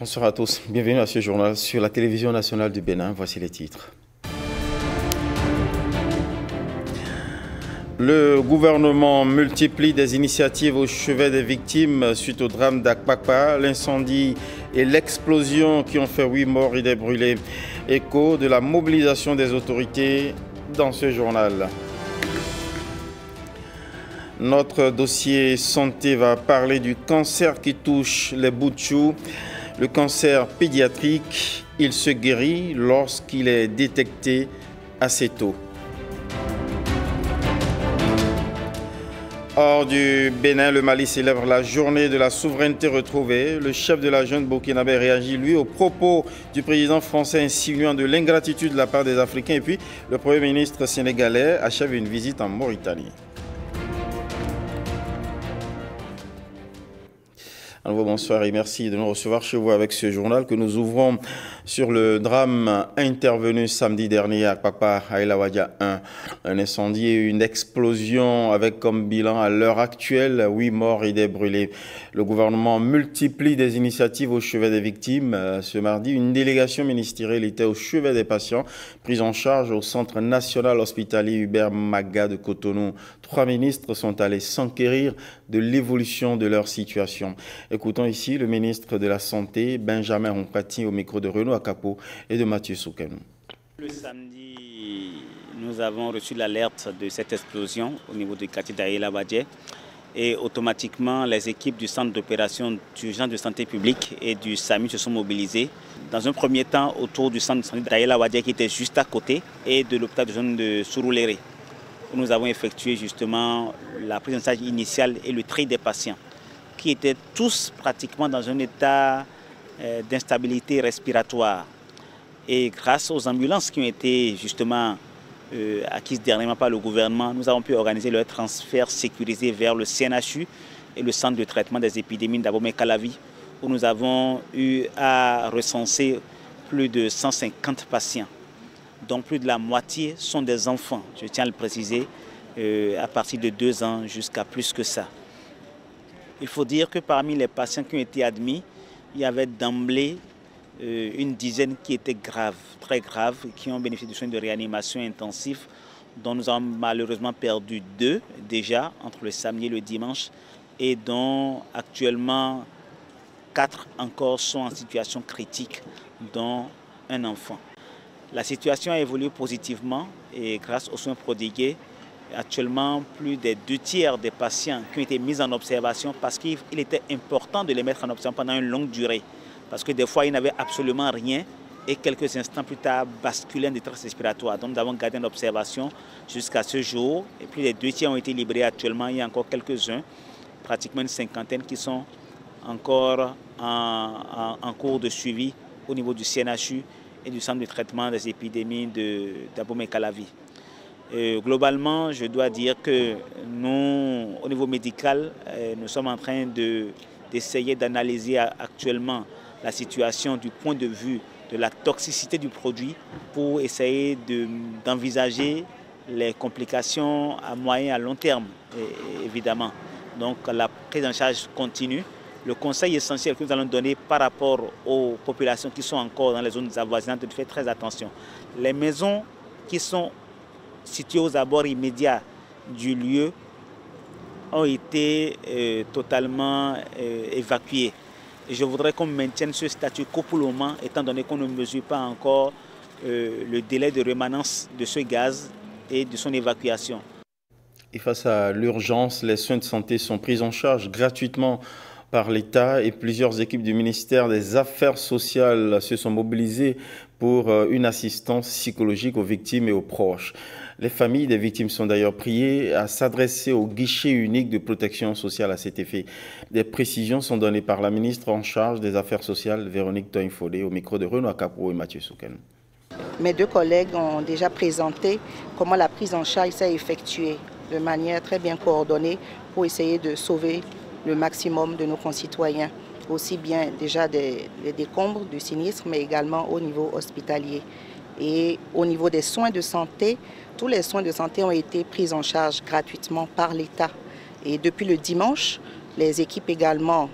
Bonsoir à tous, bienvenue à ce journal sur la télévision nationale du Bénin. Voici les titres. Le gouvernement multiplie des initiatives au chevet des victimes suite au drame d'Akpakpa, l'incendie et l'explosion qui ont fait 8 morts et des brûlés. Écho de la mobilisation des autorités dans ce journal. Notre dossier santé va parler du cancer qui touche les bouts de chou. Le cancer pédiatrique, il se guérit lorsqu'il est détecté assez tôt. Hors du Bénin, le Mali célèbre la journée de la souveraineté retrouvée. Le chef de la junte burkinabé réagit, lui, aux propos du président français insinuant de l'ingratitude de la part des Africains. Et puis, le Premier ministre sénégalais achève une visite en Mauritanie. À nouveau, bonsoir et merci de nous recevoir chez vous avec ce journal que nous ouvrons sur le drame intervenu samedi dernier à Akpakpa, à Elawadia 1. Un incendie et une explosion avec comme bilan à l'heure actuelle 8 morts et des brûlés. Le gouvernement multiplie des initiatives au chevet des victimes. Ce mardi, une délégation ministérielle était au chevet des patients pris en charge au Centre national hospitalier Hubert Maga de Cotonou. 3 ministres sont allés s'enquérir de l'évolution de leur situation. Écoutons ici le ministre de la Santé, Benjamin Rompati, au micro de Renaud Akapo et de Mathieu Soukanou. Le samedi, nous avons reçu l'alerte de cette explosion au niveau du quartier d'Aïla-Wadje et automatiquement les équipes du centre d'opération d'urgence de santé publique et du SAMU se sont mobilisées. Dans un premier temps autour du centre de santé d'Aïla-Wadje qui était juste à côté et de l'hôpital de zone de Surulere. Nous avons effectué justement la prise en charge initiale et le tri des patients qui étaient tous pratiquement dans un état d'instabilité respiratoire. Et grâce aux ambulances qui ont été justement acquises dernièrement par le gouvernement, nous avons pu organiser leur transfert sécurisé vers le CNHU et le centre de traitement des épidémies d'Abomey-Calavi, où nous avons eu à recenser plus de 150 patients, dont plus de la moitié sont des enfants, je tiens à le préciser, à partir de 2 ans jusqu'à plus que ça. Il faut dire que parmi les patients qui ont été admis, il y avait d'emblée une dizaine qui étaient graves, très graves, qui ont bénéficié de soins de réanimation intensifs, dont nous avons malheureusement perdu 2 déjà entre le samedi et le dimanche, et dont actuellement 4 encore sont en situation critique, dont un enfant. La situation a évolué positivement et grâce aux soins prodigués, actuellement plus des 2 tiers des patients qui ont été mis en observation parce qu'il était important de les mettre en observation pendant une longue durée. Parce que des fois, ils n'avaient absolument rien et quelques instants plus tard, basculaient en détresse respiratoire. Donc nous avons gardé une observation jusqu'à ce jour. Et plus des 2 tiers ont été libérés actuellement. Il y a encore quelques-uns, pratiquement une cinquantaine, qui sont encore en cours de suivi au niveau du CNHU et du centre de traitement des épidémies d'Abomey-Calavi. Globalement, je dois dire que nous, au niveau médical, nous sommes en train d'essayer d'analyser actuellement la situation du point de vue de la toxicité du produit pour essayer d'envisager les complications à moyen et à long terme, évidemment. Donc la prise en charge continue. Le conseil essentiel que nous allons donner par rapport aux populations qui sont encore dans les zones avoisinantes, de faire très attention. Les maisons qui sont situées aux abords immédiats du lieu ont été totalement évacuées. Et je voudrais qu'on maintienne ce statu quo pour le moment, étant donné qu'on ne mesure pas encore le délai de rémanence de ce gaz et de son évacuation. Et face à l'urgence, les soins de santé sont pris en charge gratuitement par l'État et plusieurs équipes du ministère des Affaires sociales se sont mobilisées pour une assistance psychologique aux victimes et aux proches. Les familles des victimes sont d'ailleurs priées à s'adresser au guichet unique de protection sociale à cet effet. Des précisions sont données par la ministre en charge des Affaires sociales, Véronique Toinfodé, au micro de Renaud Akapo et Mathieu Soukanou. Mes 2 collègues ont déjà présenté comment la prise en charge s'est effectuée de manière très bien coordonnée pour essayer de sauver le maximum de nos concitoyens, aussi bien déjà des décombres du sinistre, mais également au niveau hospitalier. Et au niveau des soins de santé, tous les soins de santé ont été pris en charge gratuitement par l'État. Et depuis le dimanche, les équipes également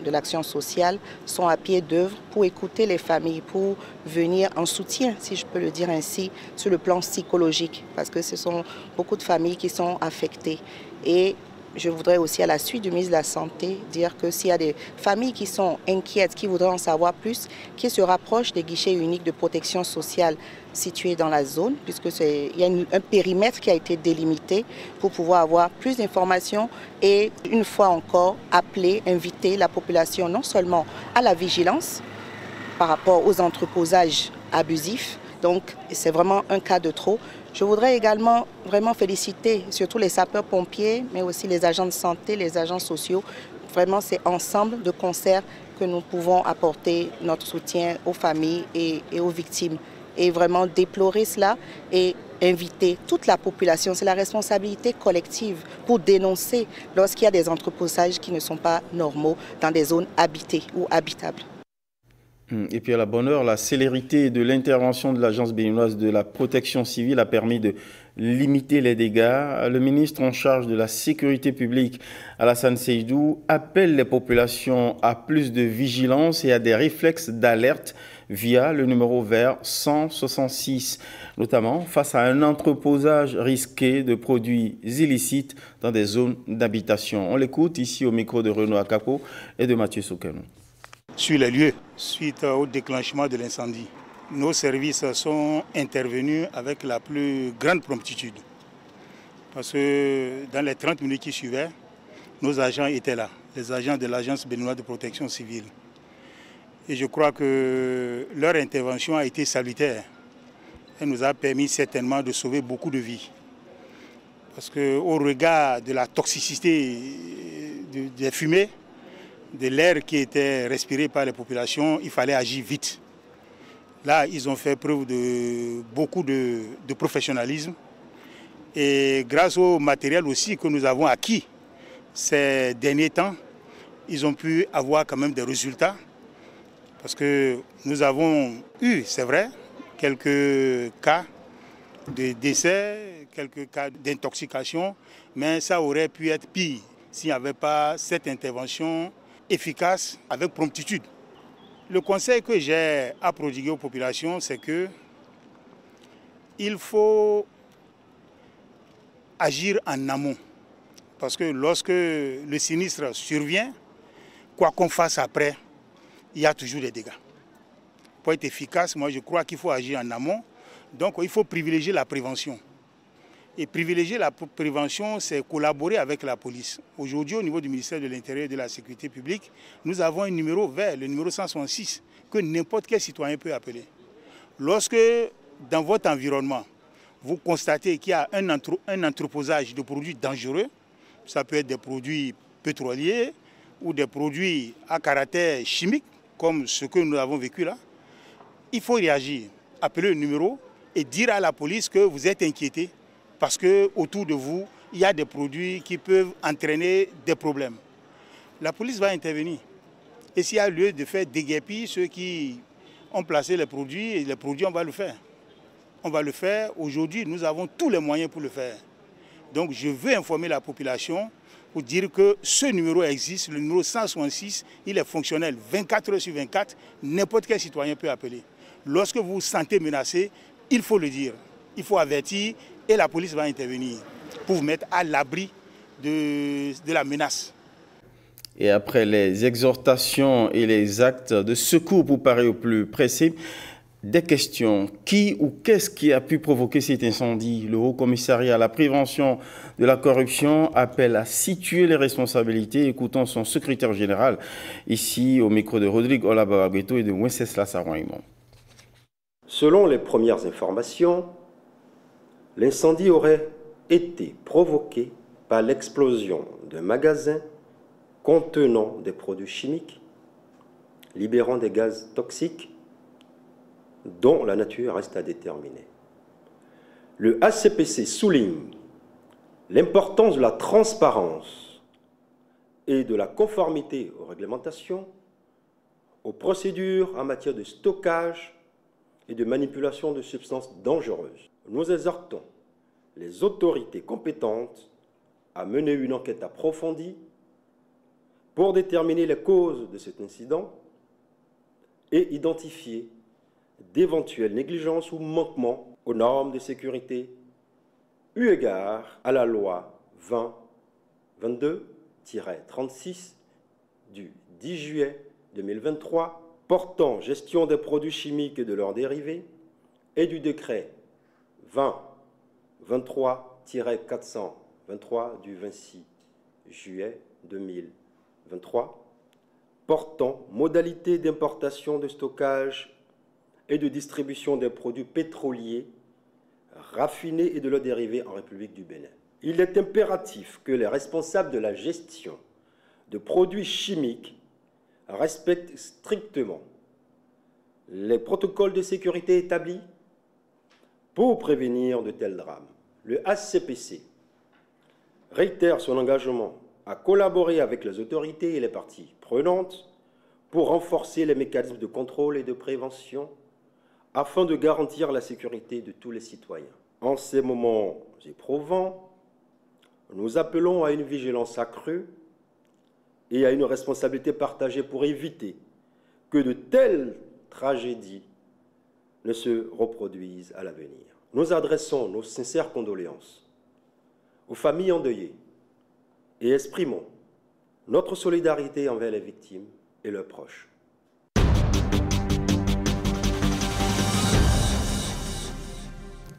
de l'action sociale sont à pied d'œuvre pour écouter les familles, pour venir en soutien, si je peux le dire ainsi, sur le plan psychologique, parce que ce sont beaucoup de familles qui sont affectées. Et je voudrais aussi, à la suite du ministre de la Santé, dire que s'il y a des familles qui sont inquiètes, qui voudraient en savoir plus, qui se rapprochent des guichets uniques de protection sociale situés dans la zone, puisque il y a un périmètre qui a été délimité pour pouvoir avoir plus d'informations et, une fois encore, appeler, inviter la population non seulement à la vigilance par rapport aux entreposages abusifs. Donc, c'est vraiment un cas de trop. Je voudrais également vraiment féliciter surtout les sapeurs-pompiers, mais aussi les agents de santé, les agents sociaux. Vraiment, c'est ensemble, de concert, que nous pouvons apporter notre soutien aux familles et aux victimes. Et vraiment déplorer cela et inviter toute la population. C'est la responsabilité collective pour dénoncer lorsqu'il y a des entreposages qui ne sont pas normaux dans des zones habitées ou habitables. Et puis à la bonne heure, la célérité de l'intervention de l'Agence béninoise de la protection civile a permis de limiter les dégâts. Le ministre en charge de la sécurité publique, Alassane Seydou, appelle les populations à plus de vigilance et à des réflexes d'alerte via le numéro vert 166, notamment face à un entreposage risqué de produits illicites dans des zones d'habitation. On l'écoute ici au micro de Renaud Akapo et de Mathieu Soukenou. Sur les lieux, suite au déclenchement de l'incendie, nos services sont intervenus avec la plus grande promptitude. Parce que dans les 30 minutes qui suivaient, nos agents étaient là, les agents de l'Agence béninoise de protection civile. Et je crois que leur intervention a été salutaire. Elle nous a permis certainement de sauver beaucoup de vies. Parce qu'au regard de la toxicité des fumées, de l'air qui était respiré par les populations, il fallait agir vite. Là, ils ont fait preuve de beaucoup de professionnalisme. Et grâce au matériel aussi que nous avons acquis ces derniers temps, ils ont pu avoir quand même des résultats. Parce que nous avons eu, c'est vrai, quelques cas de décès, quelques cas d'intoxication, mais ça aurait pu être pire s'il n'y avait pas cette intervention efficace avec promptitude. Le conseil que j'ai à prodiguer aux populations, c'est que il faut agir en amont. Parce que lorsque le sinistre survient, quoi qu'on fasse après, il y a toujours des dégâts. Pour être efficace, moi je crois qu'il faut agir en amont. Donc il faut privilégier la prévention. Et privilégier la prévention, c'est collaborer avec la police. Aujourd'hui, au niveau du ministère de l'Intérieur et de la Sécurité publique, nous avons un numéro vert, le numéro 166, que n'importe quel citoyen peut appeler. Lorsque, dans votre environnement, vous constatez qu'il y a un entreposage de produits dangereux, ça peut être des produits pétroliers ou des produits à caractère chimique, comme ce que nous avons vécu là, il faut réagir, appeler le numéro et dire à la police que vous êtes inquiété. Parce qu'autour de vous, il y a des produits qui peuvent entraîner des problèmes. La police va intervenir. Et s'il y a lieu de faire déguerpir ceux qui ont placé les produits, on va le faire. On va le faire. Aujourd'hui, nous avons tous les moyens pour le faire. Donc je veux informer la population pour dire que ce numéro existe, le numéro 166, il est fonctionnel 24 heures sur 24, n'importe quel citoyen peut appeler. Lorsque vous vous sentez menacé, il faut le dire, il faut avertir et la police va intervenir pour vous mettre à l'abri de la menace. Et après les exhortations et les actes de secours pour parer au plus pressé, des questions. Qui ou qu'est-ce qui a pu provoquer cet incendie? Le Haut Commissariat à la prévention de la corruption appelle à situer les responsabilités. Écoutons son secrétaire général, ici au micro de Rodrigue Olabaragueto et de Wenceslas Sarouaimon. Selon les premières informations, l'incendie aurait été provoqué par l'explosion d'un magasin contenant des produits chimiques, libérant des gaz toxiques dont la nature reste à déterminer. Le HCPC souligne l'importance de la transparence et de la conformité aux réglementations, aux procédures en matière de stockage et de manipulation de substances dangereuses. Nous exhortons les autorités compétentes à mener une enquête approfondie pour déterminer les causes de cet incident et identifier d'éventuelles négligences ou manquements aux normes de sécurité eu égard à la loi 2022-36 du 10 juillet 2023 portant gestion des produits chimiques et de leurs dérivés et du décret 2023-423 du 26 juillet 2023 portant modalité d'importation, de stockage et de distribution des produits pétroliers, raffinés et de leurs dérivés en République du Bénin. Il est impératif que les responsables de la gestion de produits chimiques respectent strictement les protocoles de sécurité établis pour prévenir de tels drames. Le HCPC réitère son engagement à collaborer avec les autorités et les parties prenantes pour renforcer les mécanismes de contrôle et de prévention afin de garantir la sécurité de tous les citoyens. En ces moments éprouvants, nous appelons à une vigilance accrue et à une responsabilité partagée pour éviter que de telles tragédies ne se reproduisent à l'avenir. Nous adressons nos sincères condoléances aux familles endeuillées et exprimons notre solidarité envers les victimes et leurs proches.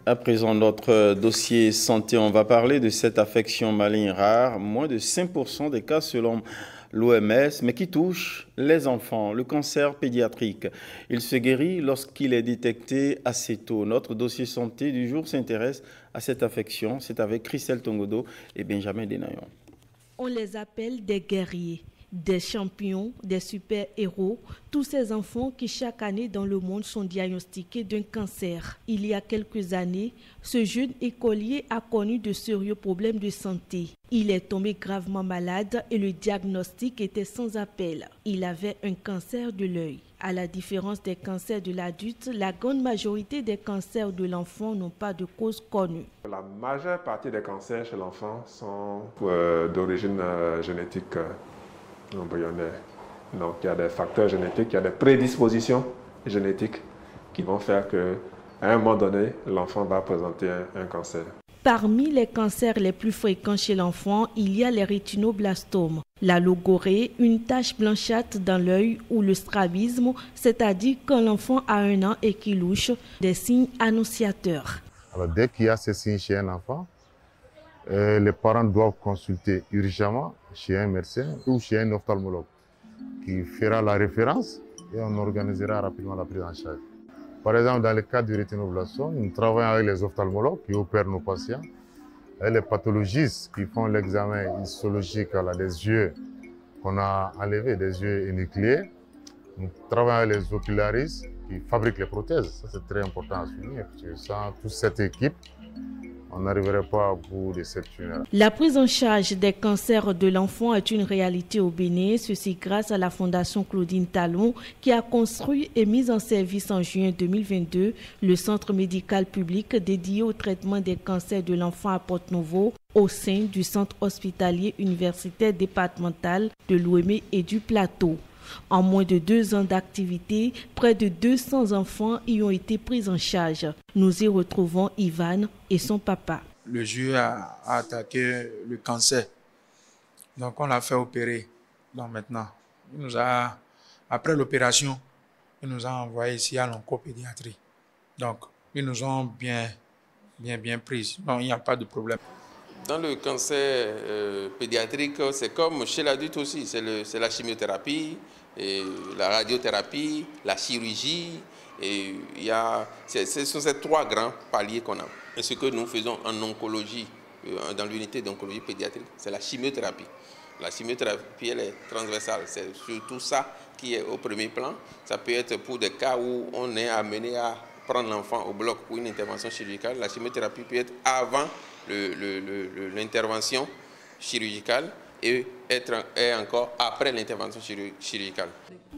À présent, notre dossier santé, on va parler de cette affection maligne rare, moins de 5% des cas selon l'OMS, mais qui touche les enfants, le cancer pédiatrique. Il se guérit lorsqu'il est détecté assez tôt. Notre dossier santé du jour s'intéresse à cette affection. C'est avec Christelle Tongodo et Benjamin Denayon. On les appelle des guerriers, des champions, des super-héros, tous ces enfants qui chaque année dans le monde sont diagnostiqués d'un cancer. Il y a quelques années, ce jeune écolier a connu de sérieux problèmes de santé. Il est tombé gravement malade et le diagnostic était sans appel. Il avait un cancer de l'œil. À la différence des cancers de l'adulte, la grande majorité des cancers de l'enfant n'ont pas de cause connue. La majeure partie des cancers chez l'enfant sont d'origine génétique embryonnaire. Donc il y a des facteurs génétiques, il y a des prédispositions génétiques qui vont faire qu'à un moment donné, l'enfant va présenter un cancer. Parmi les cancers les plus fréquents chez l'enfant, il y a les rétinoblastomes, la logorrhée, une tache blanchâtre dans l'œil ou le strabisme, c'est-à-dire quand l'enfant a 1 an et qu'il louche, des signes annonciateurs. Alors, dès qu'il y a ces signes chez un enfant, les parents doivent consulter urgemment chez un médecin ou chez un ophtalmologue qui fera la référence et on organisera rapidement la prise en charge. Par exemple, dans le cas du rétinoblastome, nous travaillons avec les ophtalmologues qui opèrent nos patients et les pathologistes qui font l'examen histologique des yeux qu'on a enlevés, des yeux énucléés. Nous travaillons avec les ocularistes qui fabriquent les prothèses. Ça, c'est très important à souligner parce que sans toute cette équipe, on n'arriverait pas à bout de cette tunnel. La prise en charge des cancers de l'enfant est une réalité au Bénin, ceci grâce à la Fondation Claudine Talon qui a construit et mis en service en juin 2022 le centre médical public dédié au traitement des cancers de l'enfant à Porte-Nouveau au sein du centre hospitalier universitaire départemental de l'Ouémé et du Plateau. En moins de 2 ans d'activité, près de 200 enfants y ont été pris en charge. Nous y retrouvons Ivan et son papa. Le juge a attaqué le cancer. Donc on l'a fait opérer. Donc maintenant, après l'opération, il nous a envoyé ici à l'oncopédiatrie. Donc ils nous ont bien pris. Donc il n'y a pas de problème. Dans le cancer pédiatrique, c'est comme chez l'adulte aussi, c'est la chimiothérapie, et la radiothérapie, la chirurgie, et ce sont ces 3 grands paliers qu'on a. Et ce que nous faisons en oncologie, dans l'unité d'oncologie pédiatrique, c'est la chimiothérapie. La chimiothérapie, elle est transversale, c'est surtout ça qui est au premier plan. Ça peut être pour des cas où on est amené à prendre l'enfant au bloc pour une intervention chirurgicale. La chimiothérapie peut être avant l'intervention chirurgicale et encore après l'intervention chirurgicale.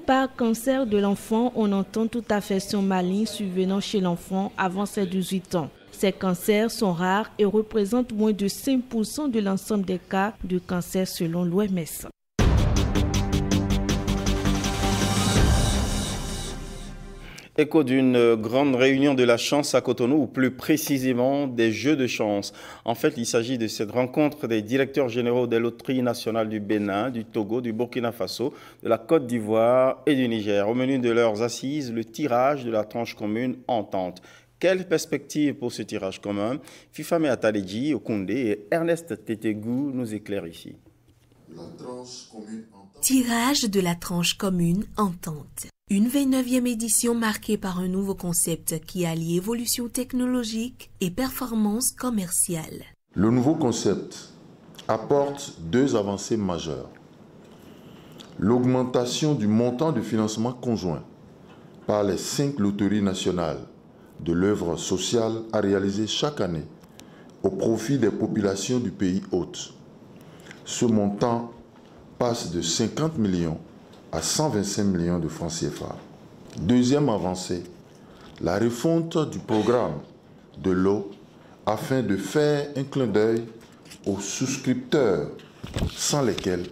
Par cancer de l'enfant, on entend toute affection maligne survenant chez l'enfant avant ses 18 ans. Ces cancers sont rares et représentent moins de 5% de l'ensemble des cas de cancer selon l'OMS. Écho d'une grande réunion de la chance à Cotonou, ou plus précisément des jeux de chance. En fait, il s'agit de cette rencontre des directeurs généraux des loteries nationales du Bénin, du Togo, du Burkina Faso, de la Côte d'Ivoire et du Niger. Au menu de leurs assises, le tirage de la tranche commune Entente. Quelle perspective pour ce tirage commun? Fifame Ataledji, Okoundé et Ernest Tetegou nous éclairent ici. Tirage de la tranche commune Entente. Une 29e édition marquée par un nouveau concept qui allie évolution technologique et performance commerciale. Le nouveau concept apporte deux avancées majeures. L'augmentation du montant de financement conjoint par les 5 loteries nationales de l'œuvre sociale à réaliser chaque année au profit des populations du pays hôte. Ce montant passe de 50 millions à 125 millions de francs CFA. Deuxième avancée, la refonte du programme de l'eau afin de faire un clin d'œil aux souscripteurs sans lesquels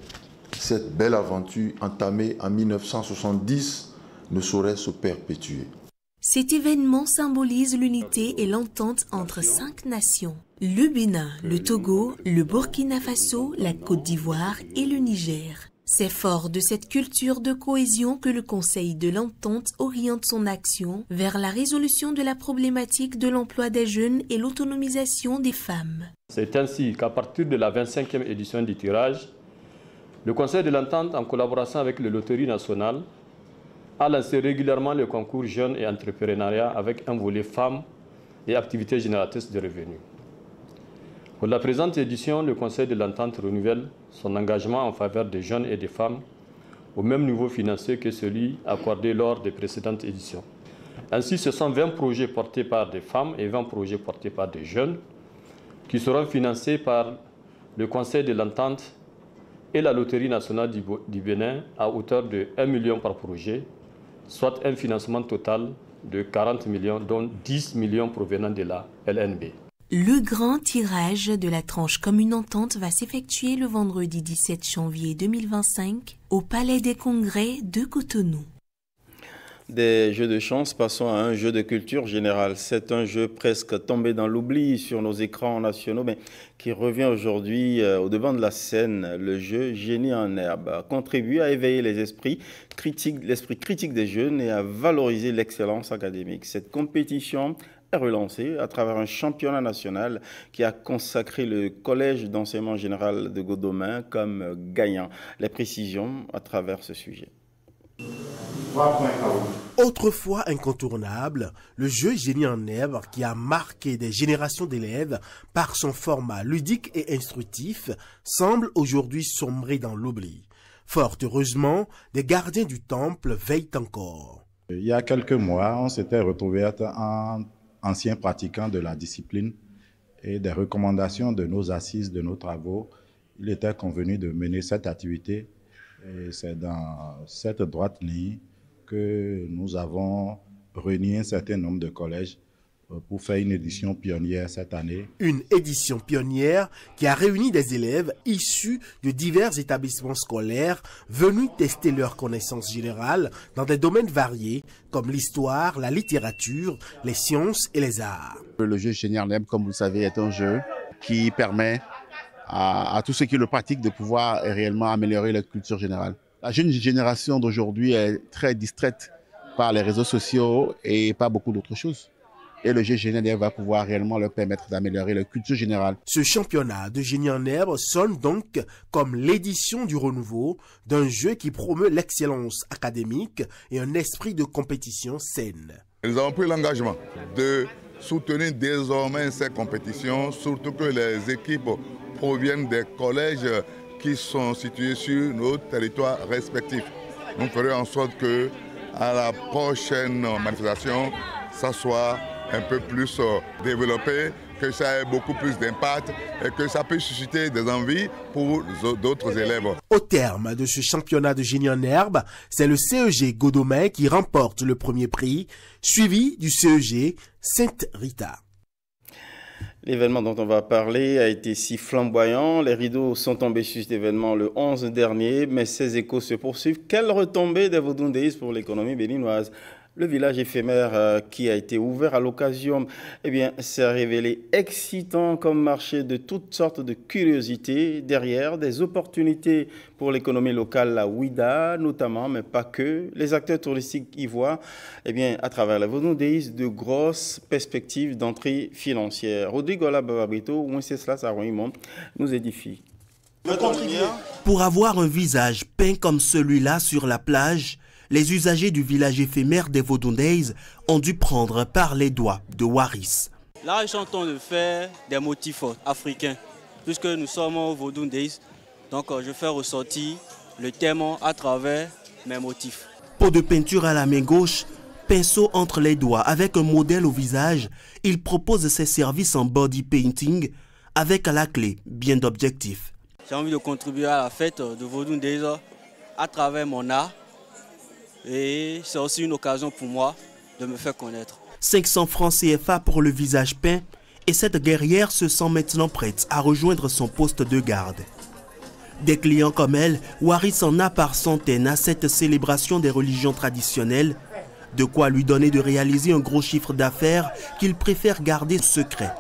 cette belle aventure entamée en 1970 ne saurait se perpétuer. Cet événement symbolise l'unité et l'entente entre 5 nations. Le Bénin, le Togo, le Burkina Faso, la Côte d'Ivoire et le Niger. C'est fort de cette culture de cohésion que le Conseil de l'Entente oriente son action vers la résolution de la problématique de l'emploi des jeunes et l'autonomisation des femmes. C'est ainsi qu'à partir de la 25e édition du tirage, le Conseil de l'Entente, en collaboration avec les loteries nationales, a lancé régulièrement le concours jeunes et entrepreneuriat avec un volet femmes et activités génératrices de revenus. Pour la présente édition, le Conseil de l'Entente renouvelle son engagement en faveur des jeunes et des femmes au même niveau financier que celui accordé lors des précédentes éditions. Ainsi, ce sont 20 projets portés par des femmes et 20 projets portés par des jeunes qui seront financés par le Conseil de l'Entente et la Loterie nationale du Bénin à hauteur de 1 million par projet, soit un financement total de 40 millions, dont 10 millions provenant de la LNB. Le grand tirage de la tranche commune Entente va s'effectuer le vendredi 17 janvier 2025 au Palais des Congrès de Cotonou. Des jeux de chance, passons à un jeu de culture générale. C'est un jeu presque tombé dans l'oubli sur nos écrans nationaux, mais qui revient aujourd'hui au devant de la scène. Le jeu Génie en herbe contribue à éveiller l'esprit critique des jeunes et à valoriser l'excellence académique. Cette compétition est relancée à travers un championnat national qui a consacré le collège d'enseignement général de Godomain comme gagnant. Les précisions à travers ce sujet. Autrefois incontournable, le jeu Génie en herbe qui a marqué des générations d'élèves par son format ludique et instructif semble aujourd'hui sombrer dans l'oubli. Fort heureusement, des gardiens du temple veillent encore. Il y a quelques mois, on s'était retrouvé en anciens pratiquants de la discipline et des recommandations de nos assises, de nos travaux. Il était convenu de mener cette activité. Et c'est dans cette droite ligne que nous avons réuni un certain nombre de collèges pour faire une édition pionnière cette année. Une édition pionnière qui a réuni des élèves issus de divers établissements scolaires venus tester leurs connaissances générales dans des domaines variés comme l'histoire, la littérature, les sciences et les arts. Le jeu Génie en herbe, comme vous le savez, est un jeu qui permet à tous ceux qui le pratiquent de pouvoir réellement améliorer la culture générale. La jeune génération d'aujourd'hui est très distraite par les réseaux sociaux et pas beaucoup d'autres choses. Et le jeu Génie en herbe va pouvoir réellement leur permettre d'améliorer leur culture générale. Ce championnat de Génie en herbe sonne donc comme l'édition du renouveau d'un jeu qui promeut l'excellence académique et un esprit de compétition saine. Nous avons pris l'engagement de soutenir désormais ces compétitions, surtout que les équipes proviennent des collèges qui sont situés sur nos territoires respectifs. Nous ferons en sorte que à la prochaine manifestation, ça soit un peu plus développé, que ça ait beaucoup plus d'impact et que ça puisse susciter des envies pour d'autres élèves. Au terme de ce championnat de Génie en herbe, c'est le CEG Godomain qui remporte le premier prix, suivi du CEG Sainte-Rita. L'événement dont on va parler a été si flamboyant. Les rideaux sont tombés sur cet événement le 11 dernier, mais ces échos se poursuivent. Quelle retombée des vaudondéistes pour l'économie béninoise? Le village éphémère qui a été ouvert à l'occasion s'est révélé excitant comme marché de toutes sortes de curiosités, derrière des opportunités pour l'économie locale, la Ouida notamment, mais pas que. Les acteurs touristiques y voient, à travers la Vodou Days, de grosses perspectives d'entrée financière. Rodrigo Lababrito, nous édifie. Pour avoir un visage peint comme celui-là sur la plage, les usagers du village éphémère des Vodou Days ont dû prendre par les doigts de Waris. Là, ils sont en train de faire des motifs africains, puisque nous sommes au Vodou Days. Donc, je fais ressortir le thème à travers mes motifs. Pot de peinture à la main gauche, pinceau entre les doigts avec un modèle au visage, il propose ses services en body painting avec à la clé bien d'objectifs. J'ai envie de contribuer à la fête de Vodou Days à travers mon art. Et c'est aussi une occasion pour moi de me faire connaître. 500 francs CFA pour le visage peint et cette guerrière se sent maintenant prête à rejoindre son poste de garde. Des clients comme elle, Waris en a par centaines à cette célébration des religions traditionnelles, de quoi lui donner de réaliser un gros chiffre d'affaires qu'il préfère garder secret.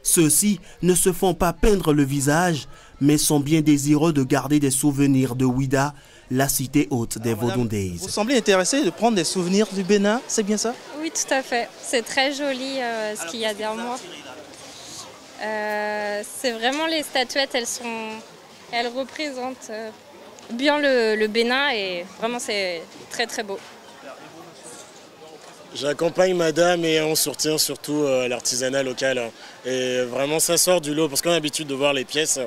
Ceux-ci ne se font pas peindre le visage, mais sont bien désireux de garder des souvenirs de Ouida, la cité haute des Vodou Days. Vous semblez intéressé de prendre des souvenirs du Bénin, c'est bien ça? Oui, tout à fait. C'est très joli ce qu'il y a derrière moi. C'est vraiment les statuettes, elles représentent bien le Bénin et vraiment c'est très très beau. J'accompagne madame et on soutient surtout l'artisanat local. Et vraiment ça sort du lot parce qu'on a l'habitude de voir les pièces.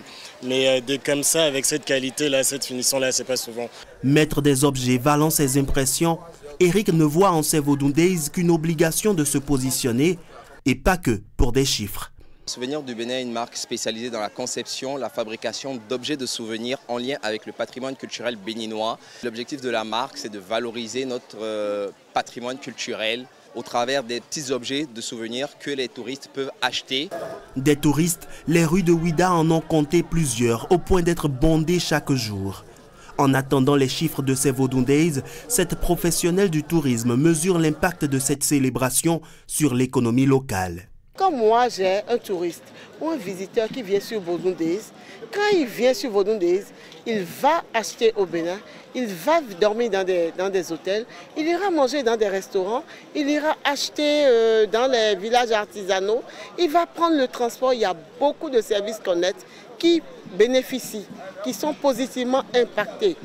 Mais comme ça, avec cette qualité-là, cette finition-là, c'est pas souvent. Maître des objets valant ses impressions, Eric ne voit en ces Vodou Days qu'une obligation de se positionner et pas que pour des chiffres. Souvenir du Bénin est une marque spécialisée dans la conception, la fabrication d'objets de souvenirs en lien avec le patrimoine culturel béninois. L'objectif de la marque, c'est de valoriser notre patrimoine culturel au travers des petits objets de souvenirs que les touristes peuvent acheter. Des touristes, les rues de Ouida en ont compté plusieurs, au point d'être bondées chaque jour. En attendant les chiffres de ces Vodou Days, cette professionnelle du tourisme mesure l'impact de cette célébration sur l'économie locale. Quand moi j'ai un touriste ou un visiteur qui vient sur Vodou Days, quand il vient sur Vodou Days, il va acheter au Bénin, il va dormir dans des hôtels, il ira manger dans des restaurants, il ira acheter dans les villages artisanaux, il va prendre le transport. Il y a beaucoup de services Connect qui bénéficient, qui sont positivement impactés.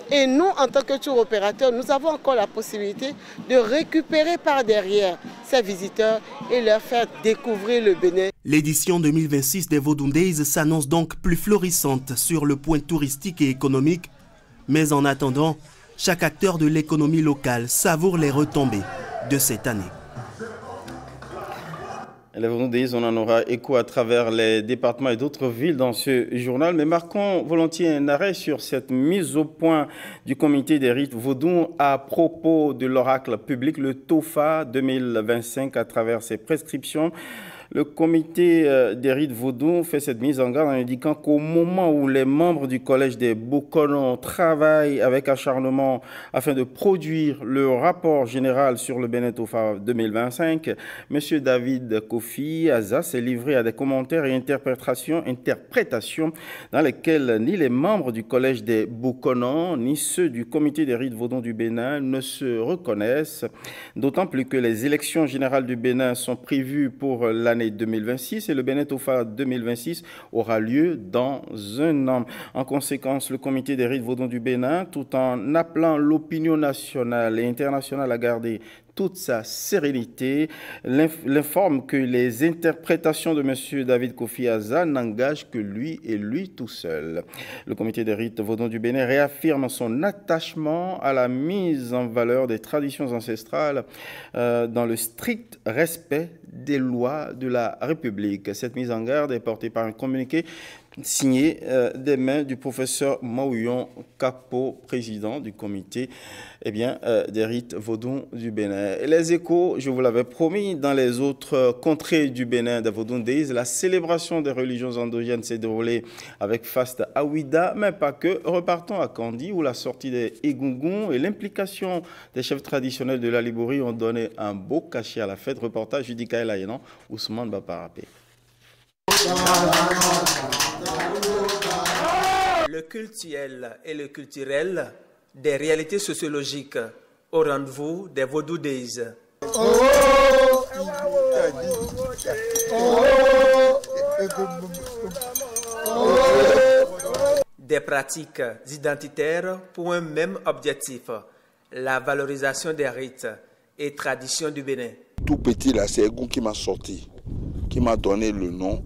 Et nous, en tant que tour opérateur, nous avons encore la possibilité de récupérer par derrière ces visiteurs et leur faire découvrir le Bénin. L'édition 2026 des Vodou Days s'annonce donc plus florissante sur le point touristique et économique. Mais en attendant, chaque acteur de l'économie locale savoure les retombées de cette année. Les Vodou Days, on en aura écho à travers les départements et d'autres villes dans ce journal. Mais marquons volontiers un arrêt sur cette mise au point du comité des rites vaudou à propos de l'oracle public, le TOFA 2025, à travers ses prescriptions. Le comité des rites vaudou fait cette mise en garde en indiquant qu'au moment où les membres du collège des Bokonon travaillent avec acharnement afin de produire le rapport général sur le Bénin TOFA 2025, M. David Kofi Aza s'est livré à des commentaires et interprétations dans lesquelles ni les membres du collège des Bokonon ni ceux du comité des rites vaudou du Bénin ne se reconnaissent, d'autant plus que les élections générales du Bénin sont prévues pour l'année 2026 et le Bénin TOFA 2026 aura lieu dans un an. En conséquence, le comité des rites vaudou du Bénin, tout en appelant l'opinion nationale et internationale à garder toute sa sérénité, l'informe que les interprétations de M. David Kofi Aza n'engagent que lui et lui tout seul. Le comité des rites vaudou du Bénin réaffirme son attachement à la mise en valeur des traditions ancestrales dans le strict respect des lois de la République. Cette mise en garde est portée par un communiqué signé des mains du professeur Maouyon Kapo, président du comité des rites vaudous du Bénin. Et les échos, je vous l'avais promis, dans les autres contrées du Bénin de Vodun Days, la célébration des religions endogènes s'est déroulée avec faste à Ouida, mais pas que. Repartons à Kandi, où la sortie des Egungun et l'implication des chefs traditionnels de la Liborie ont donné un beau cachet à la fête. Reportage Judika Elayenan, Ousmane Baparapé. Le cultuel et le culturel, des réalités sociologiques au rendez-vous des Vodou Days. Des pratiques identitaires pour un même objectif, la valorisation des rites et traditions du Bénin. Tout petit là, c'est Egun qui m'a sorti, qui m'a donné le nom.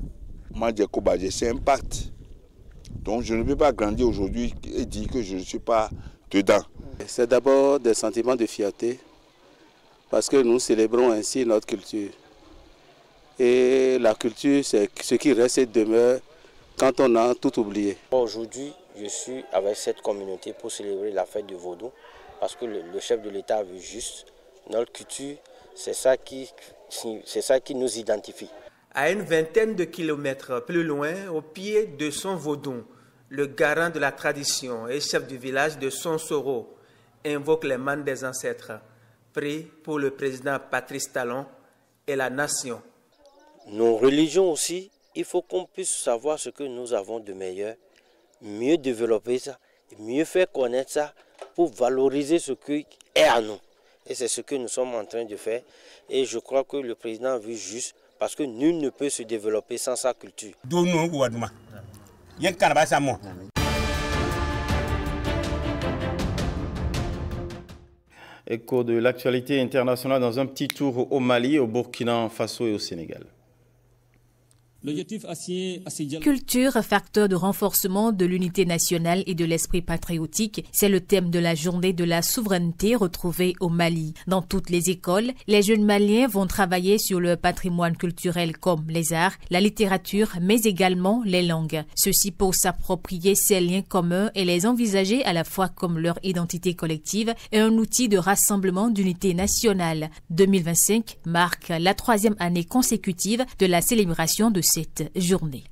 C'est un pacte. Donc je ne peux pas grandir aujourd'hui et dire que je ne suis pas dedans. C'est d'abord des sentiments de fierté parce que nous célébrons ainsi notre culture. Et la culture, c'est ce qui reste et demeure quand on a tout oublié. Aujourd'hui, je suis avec cette communauté pour célébrer la fête du Vaudou parce que le chef de l'État a vu juste. Notre culture, c'est ça qui nous identifie. À une vingtaine de kilomètres plus loin, au pied de son Vaudou, le garant de la tradition et chef du village de Sonsoro invoque les manes des ancêtres, prie pour le président Patrice Talon et la nation. Nos religions aussi, il faut qu'on puisse savoir ce que nous avons de meilleur, mieux développer ça, mieux faire connaître ça pour valoriser ce qui est à nous. Et c'est ce que nous sommes en train de faire. Et je crois que le président a vu juste parce que nul ne peut se développer sans sa culture. Écho de l'actualité internationale dans un petit tour au Mali, au Burkina Faso et au Sénégal. Culture, facteur de renforcement de l'unité nationale et de l'esprit patriotique, c'est le thème de la journée de la souveraineté retrouvée au Mali. Dans toutes les écoles, les jeunes Maliens vont travailler sur le patrimoine culturel comme les arts, la littérature, mais également les langues. Ceci pour s'approprier ces liens communs et les envisager à la fois comme leur identité collective et un outil de rassemblement d'unité nationale. 2025 marque la 3e année consécutive de la célébration de cette journée.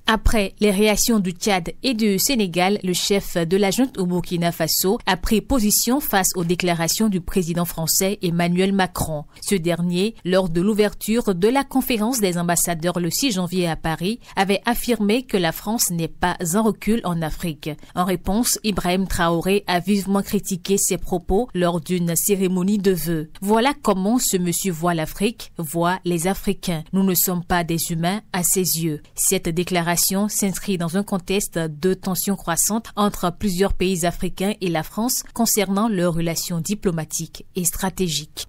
Après les réactions du Tchad et du Sénégal, le chef de la junte au Burkina Faso a pris position face aux déclarations du président français Emmanuel Macron. Ce dernier, lors de l'ouverture de la conférence des ambassadeurs le 6 janvier à Paris, avait affirmé que la France n'est pas en recul en Afrique. En réponse, Ibrahim Traoré a vivement critiqué ses propos lors d'une cérémonie de vœux. Voilà comment ce monsieur voit l'Afrique, voit les Africains. Nous ne sommes pas des humains à ses yeux. Cette déclaration s'inscrit dans un contexte de tensions croissantes entre plusieurs pays africains et la France concernant leurs relations diplomatiques et stratégiques.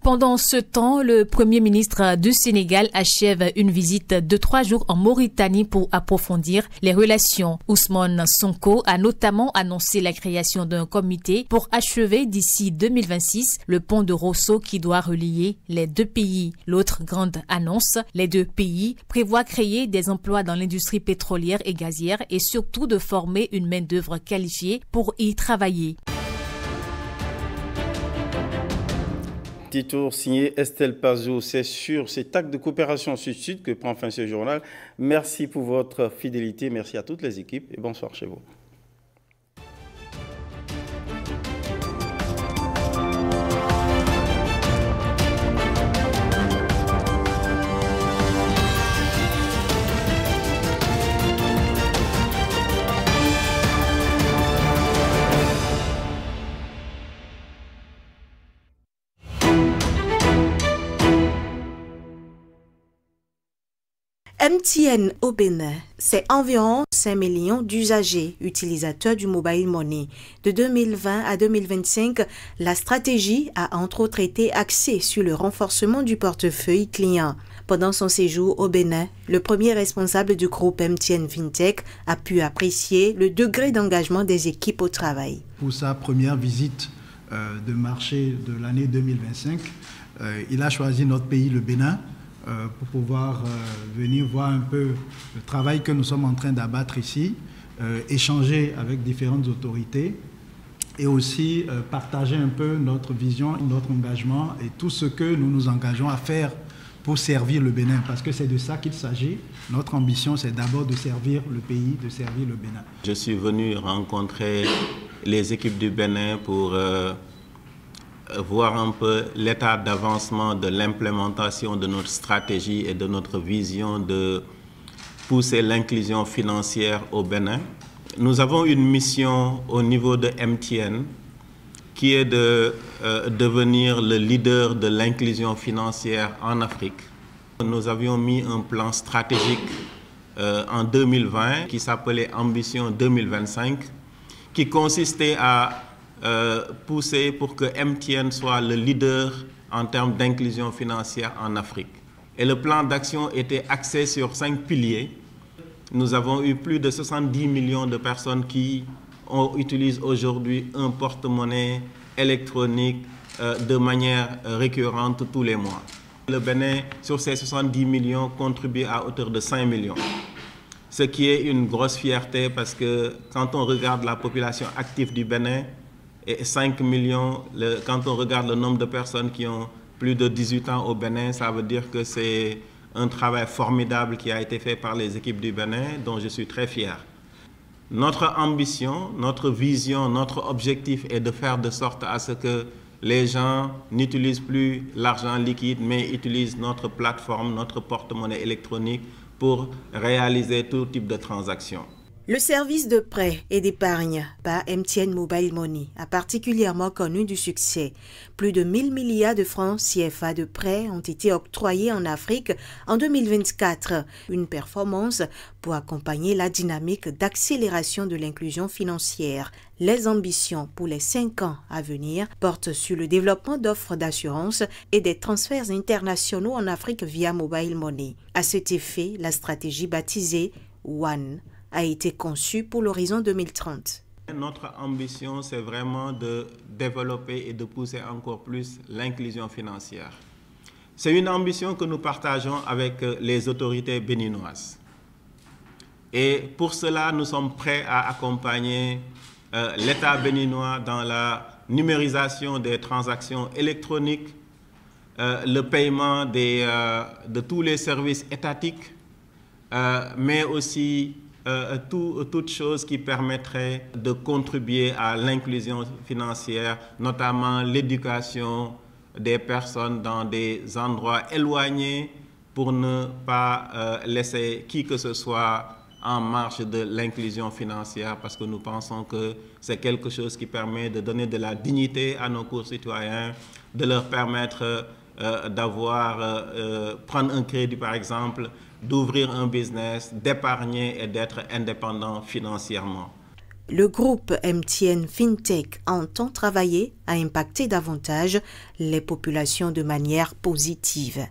Pendant ce temps, le Premier ministre du Sénégal achève une visite de 3 jours en Mauritanie pour approfondir les relations. Ousmane Sonko a notamment annoncé la création d'un comité pour achever d'ici 2026 le pont de Rosso qui doit relier les deux pays. L'autre grande annonce, les deux pays prévoient créer des emplois dans l'industrie pétrolière et gazière et surtout de former une main-d'œuvre qualifiée pour y travailler. Petit tour signé Estelle Pazou. C'est sur cet acte de coopération sud-sud que prend fin ce journal. Merci pour votre fidélité. Merci à toutes les équipes et bonsoir chez vous. MTN au Bénin, c'est environ 5 millions d'usagers utilisateurs du mobile money. De 2020 à 2025, la stratégie a entre autres été axée sur le renforcement du portefeuille client. Pendant son séjour au Bénin, le premier responsable du groupe MTN Fintech a pu apprécier le degré d'engagement des équipes au travail. Pour sa première visite de marché de l'année 2025, il a choisi notre pays, le Bénin, pour pouvoir venir voir un peu le travail que nous sommes en train d'abattre ici, échanger avec différentes autorités et aussi partager un peu notre vision, notre engagement et tout ce que nous nous engageons à faire pour servir le Bénin, parce que c'est de ça qu'il s'agit. Notre ambition, c'est d'abord de servir le pays, de servir le Bénin. Je suis venu rencontrer les équipes du Bénin pour voir un peu l'état d'avancement de l'implémentation de notre stratégie et de notre vision de pousser l'inclusion financière au Bénin. Nous avons une mission au niveau de MTN qui est de devenir le leader de l'inclusion financière en Afrique. Nous avions mis un plan stratégique en 2020 qui s'appelait Ambition 2025, qui consistait à pousser pour que MTN soit le leader en termes d'inclusion financière en Afrique. Et le plan d'action était axé sur 5 piliers. Nous avons eu plus de 70 millions de personnes qui utilisent aujourd'hui un porte-monnaie électronique de manière récurrente tous les mois. Le Bénin, sur ces 70 millions, contribue à hauteur de 5 millions. Ce qui est une grosse fierté parce que quand on regarde la population active du Bénin, et 5 millions, quand on regarde le nombre de personnes qui ont plus de 18 ans au Bénin, ça veut dire que c'est un travail formidable qui a été fait par les équipes du Bénin, dont je suis très fier. Notre ambition, notre vision, notre objectif est de faire de sorte à ce que les gens n'utilisent plus l'argent liquide, mais utilisent notre plateforme, notre porte-monnaie électronique pour réaliser tout type de transactions. Le service de prêt et d'épargne par MTN Mobile Money a particulièrement connu du succès. Plus de 1000 milliards de francs CFA de prêts ont été octroyés en Afrique en 2024, une performance pour accompagner la dynamique d'accélération de l'inclusion financière. Les ambitions pour les 5 ans à venir portent sur le développement d'offres d'assurance et des transferts internationaux en Afrique via Mobile Money. À cet effet, la stratégie baptisée One a été conçu pour l'horizon 2030. Notre ambition, c'est vraiment de développer et de pousser encore plus l'inclusion financière. C'est une ambition que nous partageons avec les autorités béninoises. Et pour cela, nous sommes prêts à accompagner l'État béninois dans la numérisation des transactions électroniques, le paiement de tous les services étatiques, mais aussi toute chose qui permettrait de contribuer à l'inclusion financière, notamment l'éducation des personnes dans des endroits éloignés pour ne pas laisser qui que ce soit en marge de l'inclusion financière, parce que nous pensons que c'est quelque chose qui permet de donner de la dignité à nos concitoyens, de leur permettre prendre un crédit par exemple, d'ouvrir un business, d'épargner et d'être indépendant financièrement. Le groupe MTN FinTech entend travailler à impacter davantage les populations de manière positive.